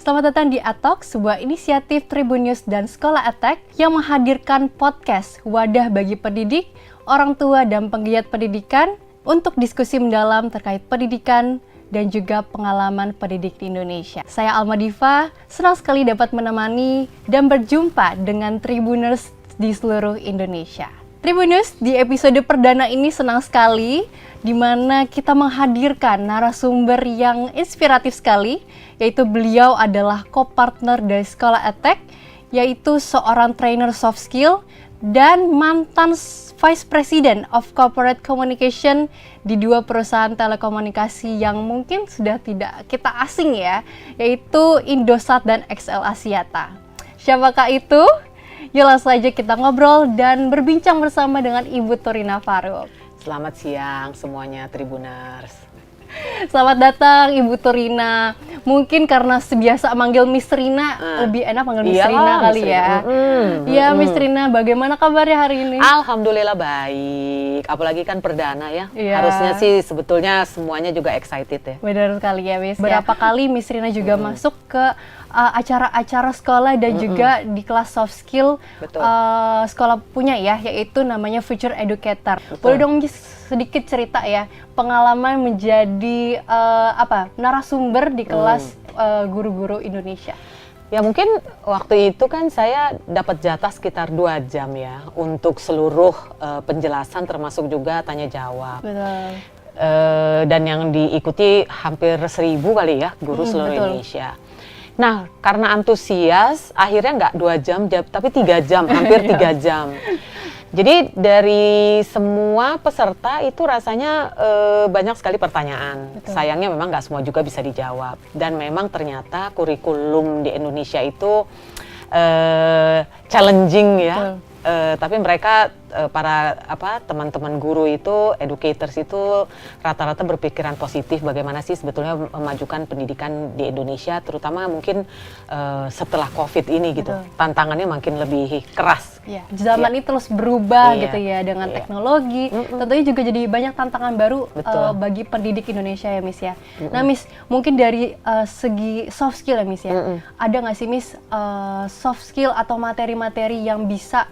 Selamat datang di Atok, sebuah inisiatif Tribun News dan Sekolah Attack yang menghadirkan podcast wadah bagi pendidik, orang tua, dan penggiat pendidikan untuk diskusi mendalam terkait pendidikan dan juga pengalaman pendidik di Indonesia. Saya Alma Diva, senang sekali dapat menemani dan berjumpa dengan Tribuners di seluruh Indonesia. Tribuners, di episode perdana ini senang sekali di mana kita menghadirkan narasumber yang inspiratif sekali, yaitu beliau adalah co-partner dari Sekolah Attack, yaitu seorang trainer soft skill dan mantan Vice President of Corporate Communication di dua perusahaan telekomunikasi yang mungkin sudah tidak kita asing ya, yaitu Indosat dan XL Axiata. Siapakah itu? Yuk langsung aja kita ngobrol dan berbincang bersama dengan Ibu Turina Faruk. Selamat siang semuanya Tribuners. Selamat datang Ibu Turina. Mungkin karena sebiasa manggil Miss Rina, lebih enak manggil Miss Rina kali ya. Iya Miss Rina, bagaimana kabarnya hari ini? Alhamdulillah baik. Apalagi kan perdana ya. Harusnya sih sebetulnya semuanya juga excited ya. Benar sekali ya Miss. Berapa kali Miss Rina juga masuk ke acara-acara sekolah dan juga di kelas soft skill sekolah punya ya, yaitu namanya Future Educator. Boleh dong sedikit cerita ya pengalaman menjadi narasumber di kelas guru-guru Indonesia. Ya mungkin waktu itu kan saya dapat jatah sekitar 2 jam ya untuk seluruh penjelasan termasuk juga tanya jawab. Betul. Dan yang diikuti hampir 1.000 kali ya guru seluruh Indonesia. Nah, karena antusias, akhirnya nggak 2 jam, tapi 3 jam, hampir 3 jam. Jadi dari semua peserta itu rasanya banyak sekali pertanyaan. Betul. Sayangnya memang nggak semua juga bisa dijawab. Dan memang ternyata kurikulum di Indonesia itu challenging ya. Tapi mereka para teman-teman guru itu, educators itu rata-rata berpikiran positif bagaimana sih sebetulnya memajukan pendidikan di Indonesia, terutama mungkin setelah COVID ini gitu. Tantangannya makin lebih keras. Ya, zaman ini terus berubah gitu ya dengan teknologi. Tentunya juga jadi banyak tantangan baru bagi pendidik Indonesia ya Miss ya. Nah Miss, mungkin dari segi soft skill ya Miss ya. Ada nggak sih Miss soft skill atau materi-materi yang bisa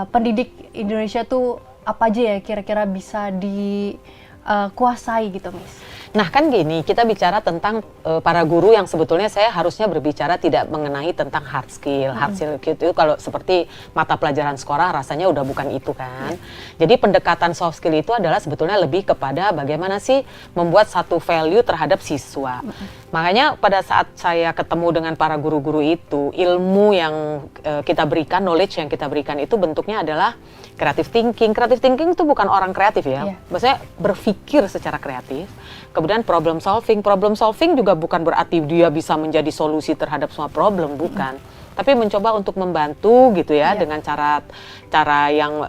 pendidik Indonesia tuh apa aja ya kira-kira bisa dikuasai gitu Miss? Nah kan gini, kita bicara tentang para guru yang sebetulnya saya harusnya berbicara tidak mengenai tentang hard skill. Hard skill itu kalau seperti mata pelajaran sekolah rasanya udah bukan itu kan. Jadi pendekatan soft skill itu adalah sebetulnya lebih kepada bagaimana sih membuat satu value terhadap siswa. Makanya pada saat saya ketemu dengan para guru-guru itu, ilmu yang kita berikan, knowledge yang kita berikan itu bentuknya adalah creative thinking. Creative thinking itu bukan orang kreatif ya. Maksudnya berpikir secara kreatif. Kemudian problem solving. Problem solving juga bukan berarti dia bisa menjadi solusi terhadap semua problem, bukan. Tapi mencoba untuk membantu gitu ya dengan cara yang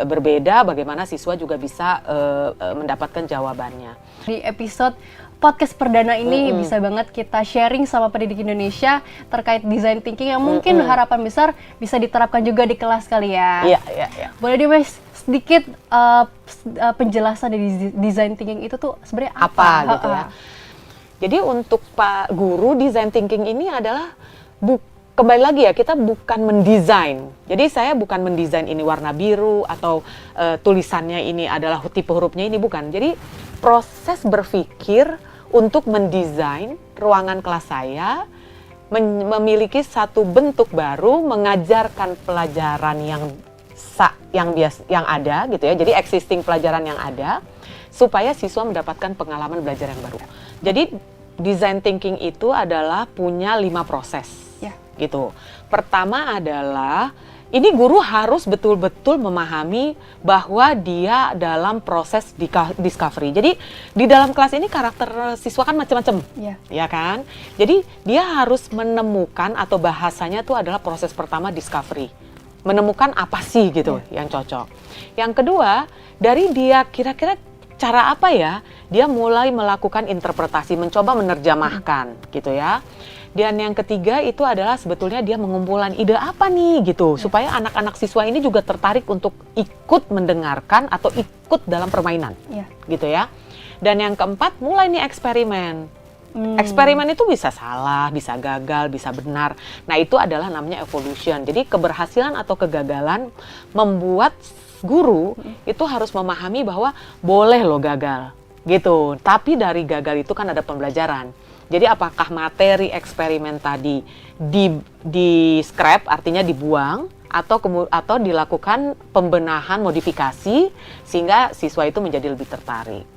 berbeda bagaimana siswa juga bisa mendapatkan jawabannya. Di episode podcast perdana ini bisa banget kita sharing sama pendidik Indonesia terkait design thinking yang mungkin harapan besar bisa diterapkan juga di kelas kali ya. Iya. Boleh deh Mas sedikit penjelasan dari design thinking itu tuh sebenarnya apa gitu ya. Jadi untuk Pak Guru, design thinking ini adalah kembali lagi ya, kita bukan mendesain. Jadi saya bukan mendesain ini warna biru atau tulisannya ini adalah tipe hurufnya ini, bukan. Jadi proses berpikir untuk mendesain ruangan kelas saya memiliki satu bentuk baru, mengajarkan pelajaran yang ada gitu ya. Jadi existing pelajaran yang ada supaya siswa mendapatkan pengalaman belajar yang baru. Jadi design thinking itu adalah punya 5 proses. Gitu. Pertama adalah ini guru harus betul-betul memahami bahwa dia dalam proses discovery. Jadi di dalam kelas ini karakter siswa kan macam-macam, ya kan? Jadi dia harus menemukan atau bahasanya itu adalah proses pertama discovery. Menemukan apa sih gitu yang cocok. Yang kedua, dari dia kira-kira cara apa ya, dia mulai melakukan interpretasi, mencoba menerjemahkan gitu ya. Dan yang ketiga itu adalah sebetulnya dia mengumpulkan ide apa nih gitu, supaya anak-anak siswa ini juga tertarik untuk ikut mendengarkan atau ikut dalam permainan gitu ya. Dan yang keempat mulai nih eksperimen. Eksperimen itu bisa salah, bisa gagal, bisa benar. Nah, itu adalah namanya evolution. Jadi keberhasilan atau kegagalan membuat guru itu harus memahami bahwa boleh loh gagal, gitu. Tapi dari gagal itu kan ada pembelajaran. Jadi apakah materi eksperimen tadi di scrap, artinya dibuang, atau dilakukan pembenahan modifikasi sehingga siswa itu menjadi lebih tertarik.